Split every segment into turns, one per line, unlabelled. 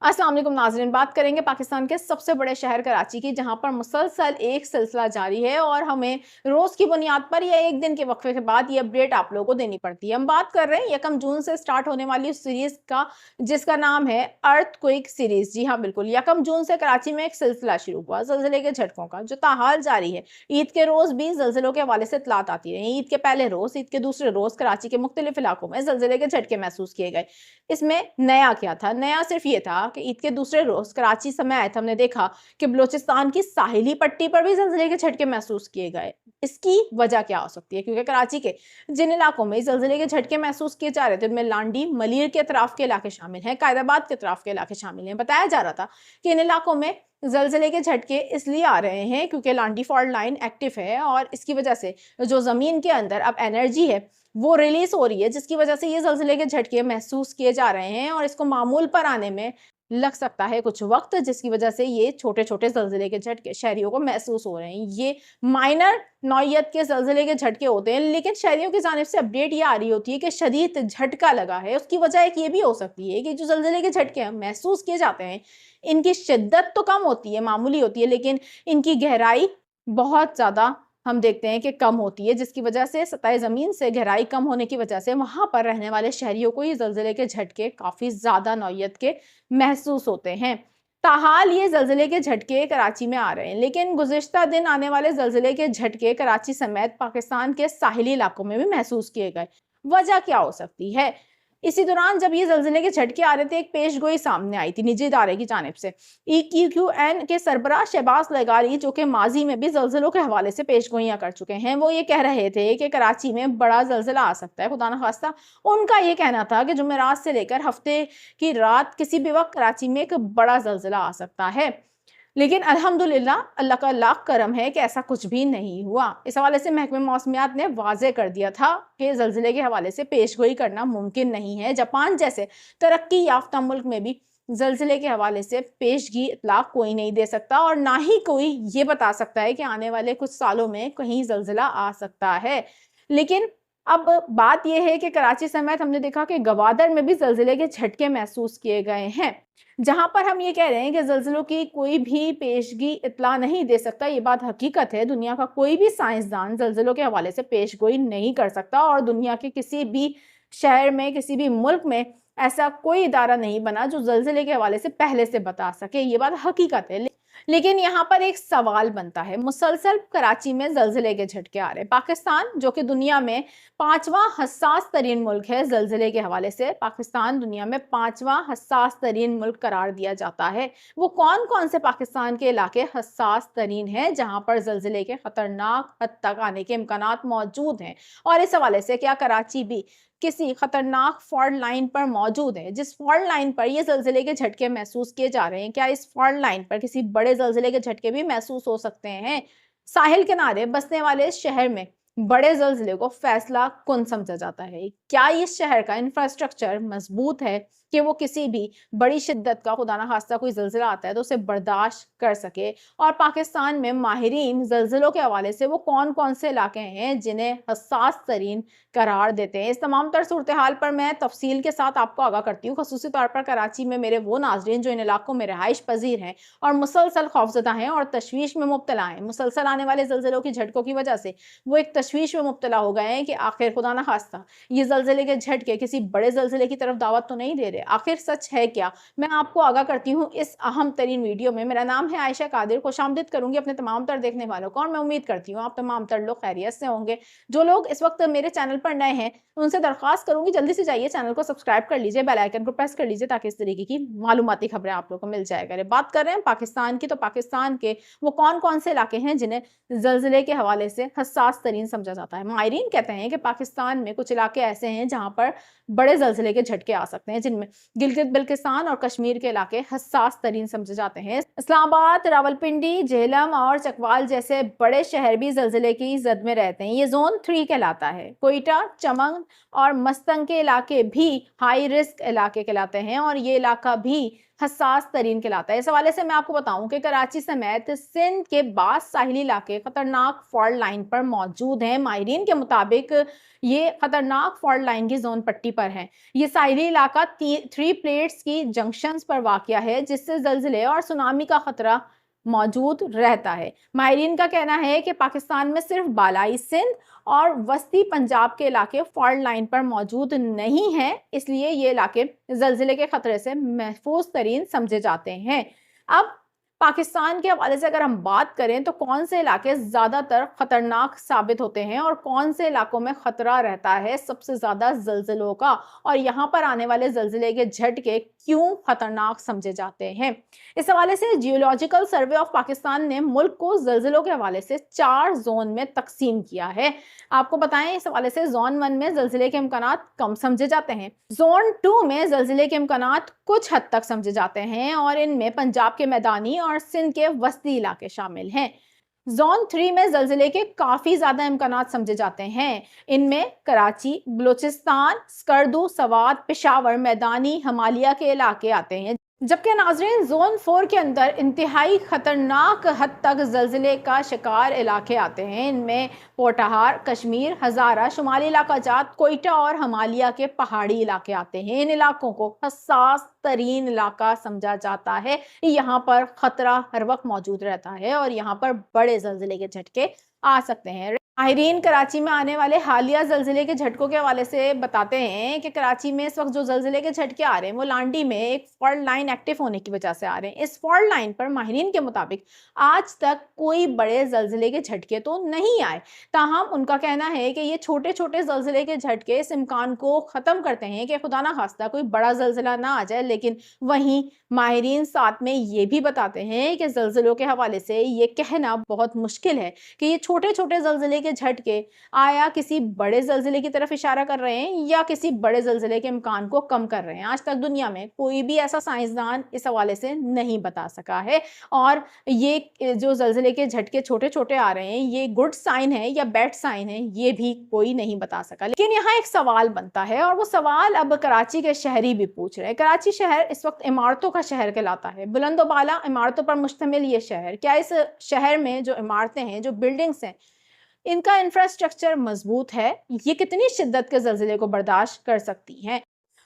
अस्सलाम वालेकुम नाज़रीन, बात करेंगे पाकिस्तान के सबसे बड़े शहर कराची की, जहां पर मुसलसल एक सिलसिला जारी है और हमें रोज़ की बुनियाद पर या एक दिन के वक्फे के बाद ये अपडेट आप लोगों को देनी पड़ती है। हम बात कर रहे हैं 1 जून से स्टार्ट होने वाली उस सीरीज़ का, जिसका नाम है अर्थक्वेक सीरीज़। जी हाँ, बिल्कुल 1 जून से कराची में एक सिलसिला शुरू हुआ ज़लज़ले के झटकों का, जो ताहाल जारी है। ईद के रोज़ भी ज़लज़लों के हवाले से इत्तलात आती रही। ईद के पहले रोज़, ईद के दूसरे रोज़ कराची के मुख्तलिफ इलाकों में ज़लज़ले के झटके महसूस किए गए। इसमें नया क्या था? नया सिर्फ ये था कि ईद के दूसरे रोज़ कराची समय आए थे, हमने देखा कि बलूचिस्तान की साहिली पट्टी पर भी ज़लज़ले के झटके महसूस किए गए। इसकी वजह क्या हो सकती है? क्योंकि कराची के जिन इलाकों में ज़लज़ले के झटके महसूस किए जा रहे थे, उनमें लांडी, मलीर के अतराफ के इलाके शामिल हैं, कायदाबाद के अतराफ के इलाके शामिल हैं। बताया जा रहा था कि इन इलाकों में ज़लज़ले के झटके इसलिए आ रहे हैं क्योंकि लांडी फॉल्ट लाइन एक्टिव है और इसकी वजह से जो ज़मीन के अंदर अब एनर्जी है, वो रिलीज हो रही है, जिसकी वजह से ये ज़लज़ले के झटके महसूस किए जा रहे हैं और इसको मामूल पर आने में लग सकता है कुछ वक्त, जिसकी वजह से ये छोटे-छोटे ज़लज़ले के झटके शहरियों को महसूस हो रहे हैं। ये माइनर नौइयत के ज़लज़ले के झटके होते हैं, लेकिन शहरियों की जानिब से अपडेट ये आ रही होती है कि शदीद झटका लगा है। उसकी वजह एक ये भी हो सकती है कि जो ज़लज़ले के झटके महसूस किए जाते हैं, इनकी शिद्दत तो कम होती है, मामूली होती है, लेकिन इनकी गहराई बहुत ज़्यादा हम देखते हैं कि कम होती है, जिसकी वजह से सतह ज़मीन से गहराई कम होने की वजह से वहाँ पर रहने वाले शहरियों को ये ज़लज़ले के झटके काफ़ी ज़्यादा नौइयत के महसूस होते हैं। ताहाल ये ज़लज़ले के झटके कराची में आ रहे हैं, लेकिन गुज़िश्ता दिन आने वाले ज़लज़ले के झटके कराची समेत पाकिस्तान के साहिली इलाकों में भी महसूस किए गए। वजह क्या हो सकती है? इसी दौरान जब ये ज़लज़ले के झटके आ रहे थे, एक पेशगोई सामने आई थी निजी इदारे की जानिब से। EQQN के सरबराह शहबाज लगारी, जो कि माजी में भी ज़लज़लों के हवाले से पेशगोइयाँ कर चुके हैं, वो ये कह रहे थे कि कराची में बड़ा ज़लज़ला आ सकता है, खुदा न खास्ता। उनका ये कहना था कि जुमेरात से लेकर हफ्ते की रात किसी भी वक्त कराची में एक बड़ा ज़लज़ला आ सकता है। लेकिन अल्हम्दुलिल्लाह अल्लाह का लाख करम है कि ऐसा कुछ भी नहीं हुआ। इस हवाले से महकमे मौसमियात ने वाज़ेह कर दिया था कि ज़लज़ले के हवाले से पेशगोई करना मुमकिन नहीं है। जापान जैसे तरक्की याफ्ता मुल्क में भी ज़लज़ले के हवाले से पेशगी इत्तलाह कोई नहीं दे सकता और ना ही कोई ये बता सकता है कि आने वाले कुछ सालों में कहीं ज़लज़ला आ सकता है। लेकिन अब बात यह है कि कराची समेत हमने देखा कि गवादर में भी ज़लज़ले के झटके महसूस किए गए हैं। जहाँ पर हम ये कह रहे हैं कि ज़लज़लों की कोई भी पेशगी इत्तला नहीं दे सकता, ये बात हकीकत है। दुनिया का कोई भी साइंसदान ज़लज़लों के हवाले से पेशगोई नहीं कर सकता और दुनिया के किसी भी शहर में, किसी भी मुल्क में ऐसा कोई इदारा नहीं बना जो ज़लज़ले के हवाले से पहले से बता सके। ये बात हकीकत है। लेकिन यहाँ पर एक सवाल बनता है, मुसलसल कराची में ज़लज़ले के झटके आ रहे हैं। पाकिस्तान, जो कि दुनिया में 5वां हसास तरीन मुल्क है ज़लज़ले के हवाले से, पाकिस्तान दुनिया में 5वां हसास तरीन मुल्क करार दिया जाता है। वो कौन कौन से पाकिस्तान के इलाके हसास तरीन हैं जहाँ पर ज़लज़ले के ख़तरनाक हद तक आने के इम्कानात मौजूद हैं? और इस हवाले से क्या कराची भी किसी खतरनाक फॉल्ट लाइन पर मौजूद है? जिस फॉल्ट लाइन पर ये ज़लज़ले के झटके महसूस किए जा रहे हैं, क्या इस फॉल्ट लाइन पर किसी बड़े ज़लज़ले के झटके भी महसूस हो सकते हैं? साहिल किनारे बसने वाले इस शहर में बड़े ज़लज़ले को फैसला कुन समझा जाता है। क्या इस शहर का इंफ्रास्ट्रक्चर मजबूत है कि वो किसी भी बड़ी शिद्दत का, खुदा ना खास्ता कोई ज़लज़ला आता है तो उसे बर्दाश्त कर सके? और पाकिस्तान में माहिरीन ज़लज़लों के हवाले से वो कौन कौन से इलाके हैं जिन्हें हसास तरीन करार देते हैं? इस तमाम तर सूरत हाल पर मैं तफसील के साथ आपको आगाह करती हूँ, ख़ुसूसी तौर पर कराची में मेरे वो नाज़रीन जो इन इलाकों में रहाइश पजीर हैं और मुसलसल खौफज़दा हैं और तशवीश में मुब्तला हैं। मुसलसल आने वाले ज़लज़लों की झटकों की वजह से वो एक तशवीश में मुब्तला हो गए हैं कि आखिर खुदा ना खास्ता ये ज़लज़ले के झटके किसी बड़े ज़लज़ले की तरफ दावत तो नहीं दे रहे। आखिर सच है क्या? मैं आपको आगाह करती हूँ इस अहम तरीन वीडियो में। मेरा नाम है आयशा कादिर, खुशामदीद करूँगी अपने तमाम तर देखने वालों को और मैं उम्मीद करती हूँ आप तमाम तर लोग खैरियत से होंगे। जो लोग इस वक्त मेरे चैनल पर नए हैं, उनसे दरख्वास्त करूँगी जल्दी से जाइए चैनल को सब्सक्राइब कर लीजिए, बेल आइकन को प्रेस कर लीजिए ताकि इस तरीके की मालूमाती खबरें आप लोगों को मिल जाया करें। बात कर रहे हैं पाकिस्तान की, तो पाकिस्तान के वो कौन-कौन से इलाके हैं जिन्हें ज़लज़ले के हवाले से हसास तरीन समझा जाता है? माहिरीन कहते हैं कि पाकिस्तान में कुछ इलाके ऐसे हैं जहाँ पर बड़े ज़लज़ले के झटके आ सकते हैं, जिनमें गिलगित बिल्तिस्तान और कश्मीर के इलाके हसास तरीन समझे जाते हैं। इस्लामाबाद, रावलपिंडी, झेलम और चकवाल जैसे बड़े शहर भी ज़लज़ले की ज़द में रहते हैं। ये ज़ोन 3 कहलाता है। कोयटा, चमन और मस्तंग के इलाके भी हाई रिस्क इलाके कहलाते हैं और ये इलाका भी حساس ترین کہلاتا ہے۔ اس حوالے سے میں آپ کو بتاؤں کہ کراچی سمیت سندھ کے بعض ساحلی علاقے خطرناک فالٹ لائن پر موجود ہیں۔ ماہرین کے مطابق یہ خطرناک فالٹ لائن کی زون پٹی پر ہے۔ یہ ساحلی علاقہ 3 پلیٹس کی جنکشنز پر واقع ہے، جس سے زلزلے اور سونامی کا خطرہ موجود رہتا ہے۔ ماہرین کا کہنا ہے کہ پاکستان میں صرف بالائی سندھ اور وسطی پنجاب کے علاقے فالٹ لائن پر موجود نہیں ہیں، اس لیے یہ علاقے زلزلے کے خطرے سے محفوظ ترین سمجھے جاتے ہیں۔ اب پاکستان کے حوالے سے اگر ہم بات کریں تو کون سے علاقے زیادہ تر خطرناک ثابت ہوتے ہیں اور کون سے علاقوں میں خطرہ رہتا ہے سب سے زیادہ زلزلوں کا، اور یہاں پر آنے والے زلزلے کے جھٹکے کیوں خطرناک سمجھے جاتے ہیں۔ اس حوالے سے جیولوجیکل سروے آف پاکستان نے ملک کو زلزلوں کے حوالے سے 4 زون میں تقسیم کیا ہے۔ آپ کو بتائیں اس حوالے سے زون 1 میں زلزلے کے امکانات کم سمجھے جاتے ہیں، زون 2 میں زلزلے کے امکانات کچھ حد تک سمجھے جاتے ہیں اور ان میں پنجاب کے میدانی اور سندھ کے وسطی علاقے شامل ہیں۔ زون 3 میں زلزلے کے کافی زیادہ امکانات سمجھے جاتے ہیں، ان میں کراچی، بلوچستان، سکردو، سوات، پشاور، میدانی ہمالیہ کے علاقے آتے ہیں، جبکہ ناظرین زون 4 کے اندر انتہائی خطرناک حد تک زلزلے کا شکار علاقے آتے ہیں۔ ان میں پوٹاہار، کشمیر، ہزارہ، شمالی علاقہ جات، کوئٹہ اور ہمالیہ کے پہاڑی علاقے آتے ہیں۔ ان علاقوں کو حساس ترین علاقہ سمجھا جاتا ہے، یہاں پر خطرہ ہر وقت موجود رہتا ہے اور یہاں پر بڑے زلزلے کے جھٹکے آ سکتے ہیں۔ ماہرین کراچی میں آنے والے حالیہ زلزلے کے جھٹکوں کے حوالے سے بتاتے ہیں کہ کراچی میں اس وقت جو زلزلے کے جھٹکے آ رہے ہیں وہ لانڈی میں ایک فالٹ لائن ایکٹیو ہونے کی وجہ سے آ رہے ہیں۔ اس فالٹ لائن پر ماہرین کے مطابق آج تک کوئی بڑے زلزلے کے جھٹکے تو نہیں آئے، تاہم ان کا کہنا ہے کہ یہ چھوٹے چھوٹے زلزلے کے جھٹکے اس امکان کو ختم کرتے ہیں کہ خدا نہ خواستہ کوئی بڑا زلزلہ نہ آ جائے، لیکن وہیں ماہرین ساتھ میں یہ بھی بتاتے ہیں کہ زلزلوں کے حوالے سے یہ کہنا بہت مشکل ہے کہ یہ چھوٹے چھوٹے زلزلے کے جھٹکے آیا کسی بڑے زلزلے کی طرف اشارہ کر رہے ہیں یا کسی بڑے زلزلے کے امکان کو کم کر رہے ہیں۔ آج تک دنیا میں کوئی بھی ایسا سائنسدان اس حوالے سے نہیں بتا سکا ہے، اور یہ جو زلزلے کے جھٹکے چھوٹے چھوٹے آ رہے ہیں یہ گڈ سائن ہے یا بیڈ سائن ہے، یہ بھی کوئی نہیں بتا سکا۔ لیکن یہاں ایک سوال بنتا ہے اور وہ سوال اب کراچی کے شہری بھی پوچھ رہے ہیں۔ کراچی شہر اس وقت عمارتوں کا شہر کہلاتا ہے، بلند و بالا عمارتوں پر مشتمل یہ شہر، کیا اس شہر میں جو عمارتیں ہیں، جو بلڈنگز ہیں، ان کا انفراسٹرکچر مضبوط ہے؟ یہ کتنی شدت کے زلزلے کو برداشت کر سکتی ہیں؟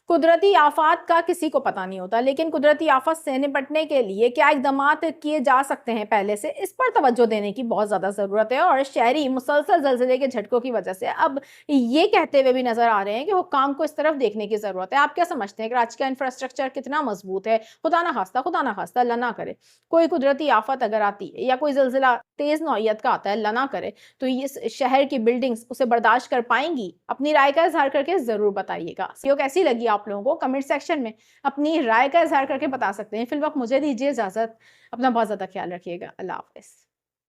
قدرتی آفات کا کسی کو پتہ نہیں ہوتا، لیکن قدرتی آفات سے نپٹنے کے لیے کیا اقدامات کیے جا سکتے ہیں پہلے سے، اس پر توجہ دینے کی بہت زیادہ ضرورت ہے۔ اور شہری مسلسل زلزلے کے جھٹکوں کی وجہ سے اب یہ کہتے ہوئے بھی نظر آ رہے ہیں کہ حکام کو اس طرف دیکھنے کی ضرورت ہے۔ آپ کیا سمجھتے ہیں کراچی کا انفراسٹرکچر کتنا مضبوط ہے؟ خدا نہ خواستہ اللہ نہ کرے کوئی قدرتی آفت اگر آتی ہے یا کوئی زلزلہ تیز نوعیت کا آتا ہے، اللہ نہ کرے، تو اس شہر کی بلڈنگز اسے برداشت کر پائیں گی؟ اپنی رائے کا اظہار کر کے ضرور بتائیے گا۔ ویڈیو کیسی لگی آپ لوگوں کو کمنٹ سیکشن میں اپنی رائے کا اظہار کر کے بتا سکتے ہیں۔ فی الوقت مجھے دیجیے اجازت، اپنا بہت زیادہ خیال رکھیے گا۔ اللہ حافظ۔